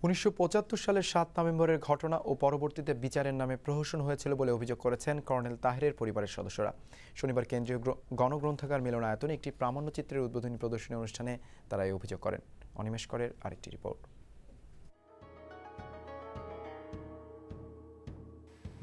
১৯৭৫ সালের ৭ নভেম্বরের ঘটনা ও পরবর্তীতে বিচারের নামে প্রহসন হয়েছিল বলে অভিযোগ করেছেন কর্নেল তাহেরের পরিবারের সদস্যরা। শনিবার কেন্দ্রীয় গণগ্রন্থাগার মিলনায়তনে একটি প্রামাণ্যচিত্রের উদ্বোধনী প্রদর্শনী অনুষ্ঠানে তারা এই অভিযোগ করেন। অনিমেষ করের আরেকটি রিপোর্ট।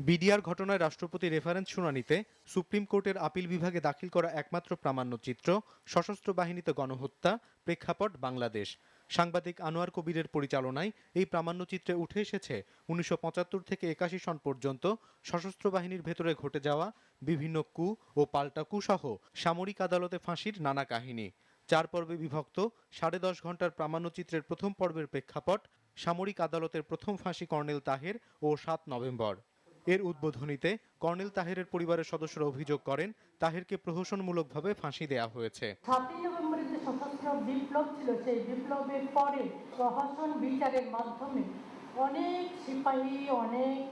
বিডিআর ঘটনায় রাষ্ট্রপতি রেফারেন্স শুনানিতে সুপ্রিম কোর্টের আপিল বিভাগে দাখিল করা একমাত্র প্রামাণ্যচিত্র সশস্ত্র বাহিনীতে গণহত্যা, প্রেক্ষাপট বাংলাদেশ। সাংবাদিক আনোয়ার কবিরের পরিচালনায় এই প্রামাণ্যচিত্রে উঠে এসেছে ১৯৭৫ থেকে ৮১ সন পর্যন্ত সশস্ত্র বাহিনীর ভেতরে ঘটে যাওয়া বিভিন্ন কু ও পাল্টা কু সহ সামরিক আদালতে ফাঁসির নানা কাহিনী। 4 পর্বে বিভক্ত 10.5 ঘন্টার প্রামাণ্যচিত্রের প্রথম পর্বের প্রেক্ষাপট সামরিক আদালতের প্রথম ফাঁসি কর্নেল তাহের ও 7 নভেম্বর। এর উদ্বোধনীতে কর্নেল তাহেরের পরিবারের সদস্যরা অভিযোগ করেন তাহেরকে প্রহসনমূলকভাবে ফাঁসি দেওয়া হয়েছে। 7 নভেম্বরের যে সশস্ত্র বিপ্লব ছিল, সেই বিপ্লবের পরে প্রহসন বিচারের মাধ্যমে অনেক সিপাহী, অনেক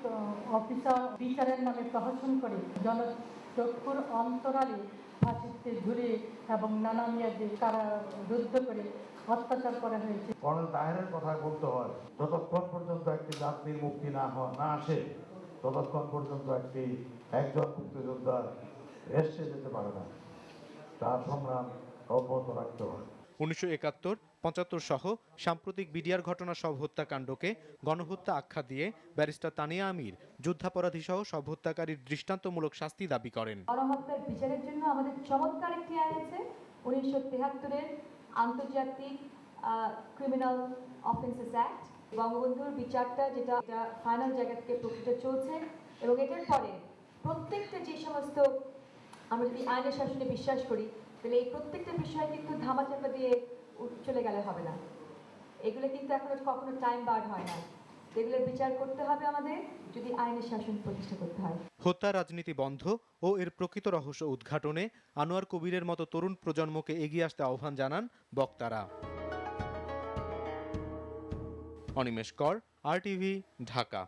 অফিসার বিচারের নামে প্রহসন করে জনচক্ষুর অন্তরালে ফাঁসিতে ঝুলে এবং নানা মেয়াদে কারারুদ্ধ করে অত্যাচার করা হয়েছে। কর্নেল তাহেরের কথা বলতে হয়, যতক্ষণ পর্যন্ত একটি জাতির মুক্তি না আসে ততক্ষণ পর্যন্ত একজন মুক্তিযোদ্ধা এসে যেতে পারে না, তার সংগ্রাম অব্যাহত রাখতে হয়। 1971, 75 সহ সাম্প্রতিক বিডিআর ঘটনা সব হত্যাকাণ্ডকে গণহত্যা আখ্যা দিয়ে ব্যারিস্টার তানিয়া আমির যুদ্ধাপরাধী সহ সব হত্যাকারীর দৃষ্টান্তমূলক শাস্তি দাবি করেন। গণহত্যার বিচারের জন্য আমাদের চমৎকার একটি আইন আছে, 1973-এর আন্তর্জাতিক ক্রিমিনাল অফেন্সেস অ্যাক্ট। বঙ্গবন্ধুর বিচারটা যেটা ফাইনাল জায়গা থেকে প্রক্রিয়া চলছে, এবং এটার পরে প্রত্যেকটা যে সমস্ত আমরা যদি আইনের শাসনে বিশ্বাস করি, তাহলে এই প্রত্যেকটা বিষয় কিন্তু ধামাচাপা দিয়ে চলে গেলে হবে না। এগুলো কিন্তু এখনো কখনো টাইম বার হয় না। এগুলো বিচার করতে হবে আমাদের, যদি আইনের শাসন প্রতিষ্ঠা করতে হয়। হত্যা রাজনীতি বন্ধ ও এর প্রকৃত রহস্য উদ্ঘাটনে আনোয়ার কবিরের মতো তরুণ প্রজন্মকে এগিয়ে আসতে আহ্বান জানান বক্তারা। অনিমেষ কর, RTV, ঢাকা।